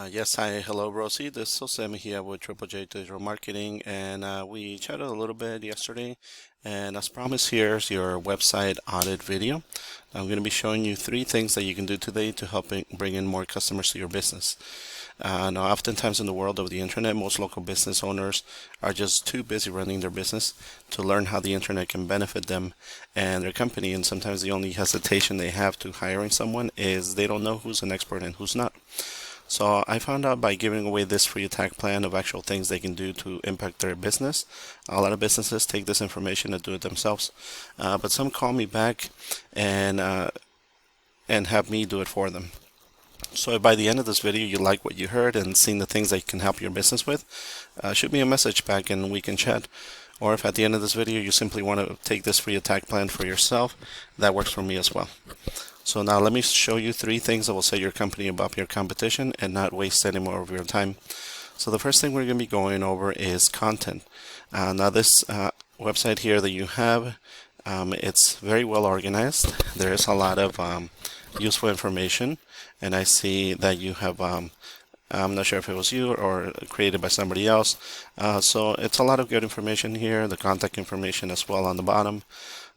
Yes, hi, hello, Rosie. This is Sam here with Triple J Digital Marketing, and we chatted a little bit yesterday. And as promised, here's your website audit video. I'm going to be showing you three things that you can do today to help bring in more customers to your business. Now, oftentimes in the world of the internet, most local business owners are just too busy running their business to learn how the internet can benefit them and their company. And sometimes the only hesitation they have to hiring someone is they don't know who's an expert and who's not. So I found out by giving away this free attack plan of actual things they can do to impact their business. A lot of businesses take this information and do it themselves, but some call me back and uh, and have me do it for them. So if by the end of this video you like what you heard and seen the things that can help your business with, shoot me a message back and we can chat. Or if at the end of this video you simply want to take this free attack plan for yourself, that works for me as well. So now let me show you three things that will set your company above your competition and not waste any more of your time. So the first thing we're going to be going over is content. Now this website here that you have, it's very well organized. There is a lot of useful information, and I see that you have I'm not sure if it was you or created by somebody else. So it's a lot of good information here, the contact information as well on the bottom,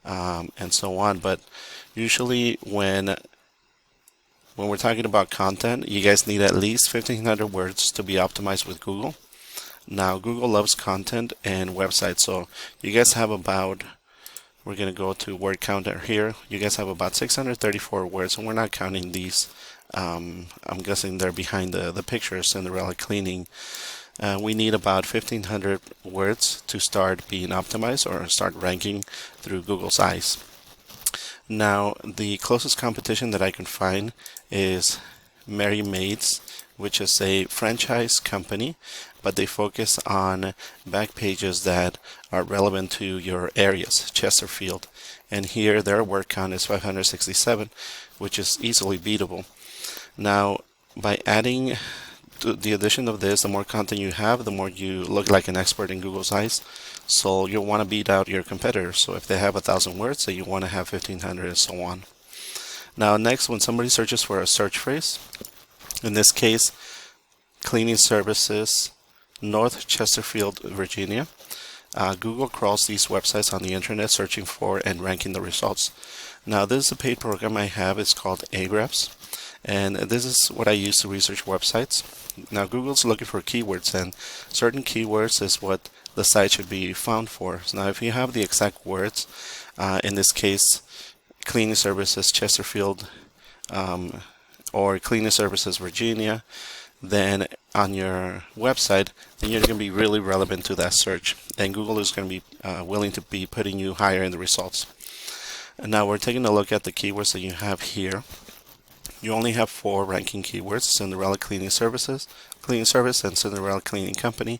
and so on. But usually when we're talking about content, you guys need at least 1,500 words to be optimized with Google. Now, Google loves content and websites, so you guys have about, we're going to go to word counter here. You guys have about 634 words, and we're not counting these. I'm guessing they're behind the picture, Cinderella Cleaning. We need about 1,500 words to start being optimized or start ranking through Google's eyes. Now, the closest competition that I can find is Merry Maids, which is a franchise company, but they focus on back pages that are relevant to your areas, Chesterfield. And here their word count is 567, which is easily beatable. Now, by adding the addition of this, the more content you have, the more you look like an expert in Google's eyes. So you'll want to beat out your competitors. So if they have 1,000 words, then you want to have 1,500 and so on. Now next, when somebody searches for a search phrase, in this case, cleaning services, North Chesterfield, Virginia, Google crawls these websites on the internet searching for and ranking the results. Now this is a paid program I have. It's called Ahrefs, and this is what I use to research websites. Now Google's looking for keywords, and certain keywords is what the site should be found for. So now if you have the exact words, in this case, cleaning services Chesterfield or cleaning services Virginia, then on your website, then you're going to be really relevant to that search, and Google is going to be willing to be putting you higher in the results. And now we're taking a look at the keywords that you have here. You only have 4 ranking keywords: Cinderella Cleaning Services, Cleaning Service, and Cinderella Cleaning Company,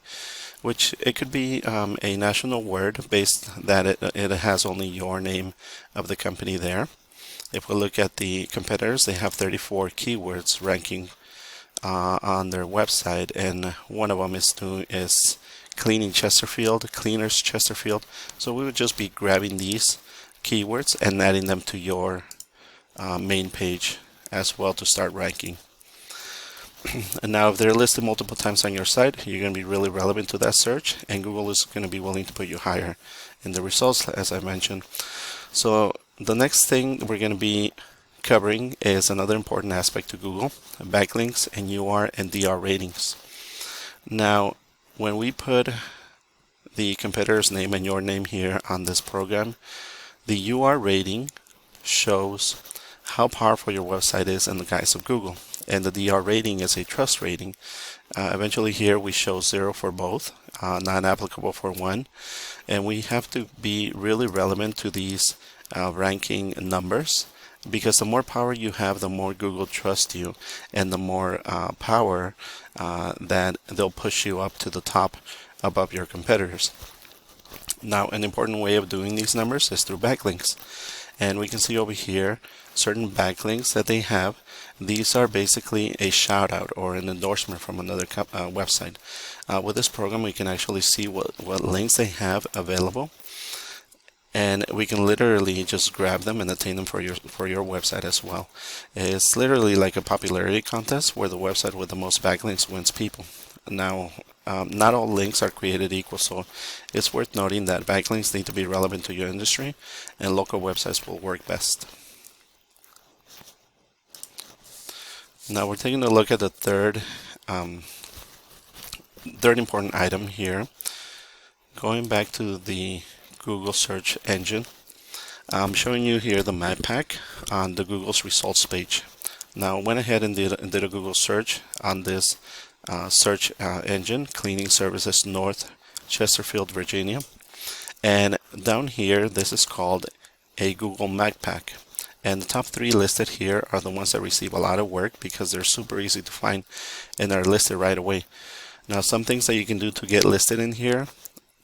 which it could be a national word based that it has only your name of the company there. If we look at the competitors, they have 34 keywords ranking on their website, and one of them is Cleaning Chesterfield, Cleaners Chesterfield. So we would just be grabbing these keywords and adding them to your main page as well to start ranking. And now if they're listed multiple times on your site, you're going to be really relevant to that search, and Google is going to be willing to put you higher in the results, as I mentioned. So the next thing we're going to be covering is another important aspect to Google: backlinks and UR and DR ratings. Now, when we put the competitor's name and your name here on this program, the UR rating shows how powerful your website is in the eyes of Google, and the DR rating is a trust rating. Eventually here we show 0 for both, not applicable for one, and we have to be really relevant to these ranking numbers, because the more power you have, the more Google trusts you, and the more power that they'll push you up to the top above your competitors. Now, an important way of doing these numbers is through backlinks. And we can see over here certain backlinks that they have. These are basically a shout out or an endorsement from another website. With this program, we can actually see what links they have available. and we can literally just grab them and attain them for your website as well. It's literally like a popularity contest where the website with the most backlinks wins people. Now, not all links are created equal, so it's worth noting that backlinks need to be relevant to your industry, and local websites will work best. Now we're taking a look at the third important item here. Going back to the Google search engine, I'm showing you here the map pack on the Google's results page. Now I went ahead and did a Google search on this search engine, Cleaning Services North Chesterfield, Virginia. And down here, this is called a Google map pack. And the top 3 listed here are the ones that receive a lot of work because they're super easy to find and are listed right away. Now, some things that you can do to get listed in here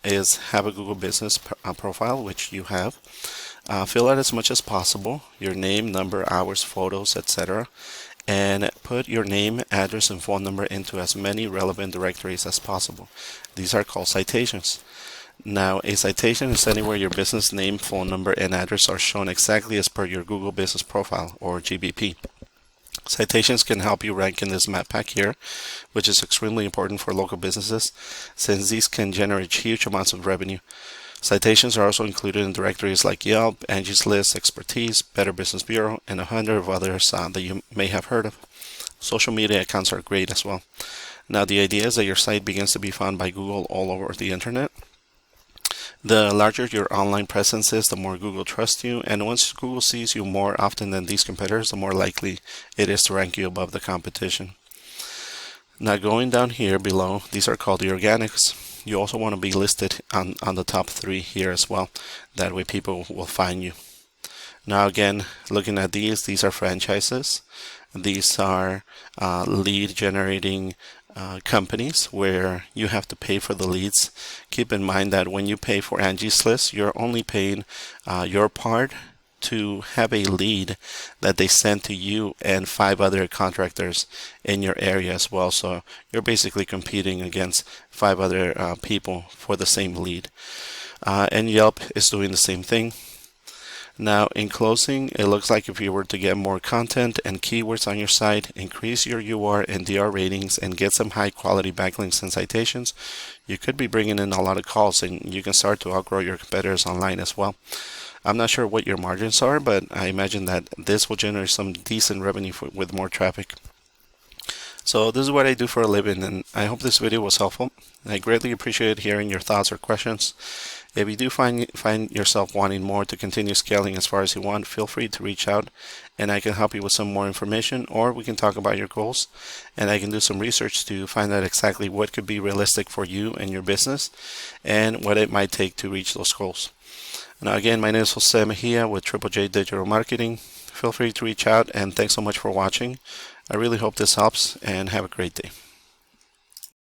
is have a Google business profile, which you have. Fill out as much as possible, your name, number, hours, photos, etc. And put your name, address, and phone number into as many relevant directories as possible. These are called citations. Now, a citation is anywhere your business name, phone number, and address are shown exactly as per your Google Business Profile, or GBP. Citations can help you rank in this map pack here, which is extremely important for local businesses since these can generate huge amounts of revenue. Citations are also included in directories like Yelp, Angie's List, Expertise, Better Business Bureau, and 100 of others that you may have heard of. Social media accounts are great as well. Now, the idea is that your site begins to be found by Google all over the internet. The larger your online presence is, the more Google trusts you, and once Google sees you more often than these competitors, the more likely it is to rank you above the competition. Now, going down here below, these are called the organics. You also want to be listed on the top 3 here as well. That way people will find you. Now again, looking at these are franchises. These are lead generating companies where you have to pay for the leads. Keep in mind that when you pay for Angie's List, you're only paying your part to have a lead that they send to you and 5 other contractors in your area as well. So you're basically competing against 5 other people for the same lead. And Yelp is doing the same thing. Now, in closing, it looks like if you were to get more content and keywords on your site, increase your UR and DR ratings, and get some high quality backlinks and citations, you could be bringing in a lot of calls and you can start to outgrow your competitors online as well. I'm not sure what your margins are, but I imagine that this will generate some decent revenue with more traffic. So this is what I do for a living, and I hope this video was helpful. I greatly appreciate hearing your thoughts or questions. If you do find yourself wanting more to continue scaling as far as you want, feel free to reach out and I can help you with some more information, or we can talk about your goals and I can do some research to find out exactly what could be realistic for you and your business and what it might take to reach those goals. Now again, my name is Jose Mejia with Triple J Digital Marketing. Feel free to reach out and thanks so much for watching. I really hope this helps and have a great day.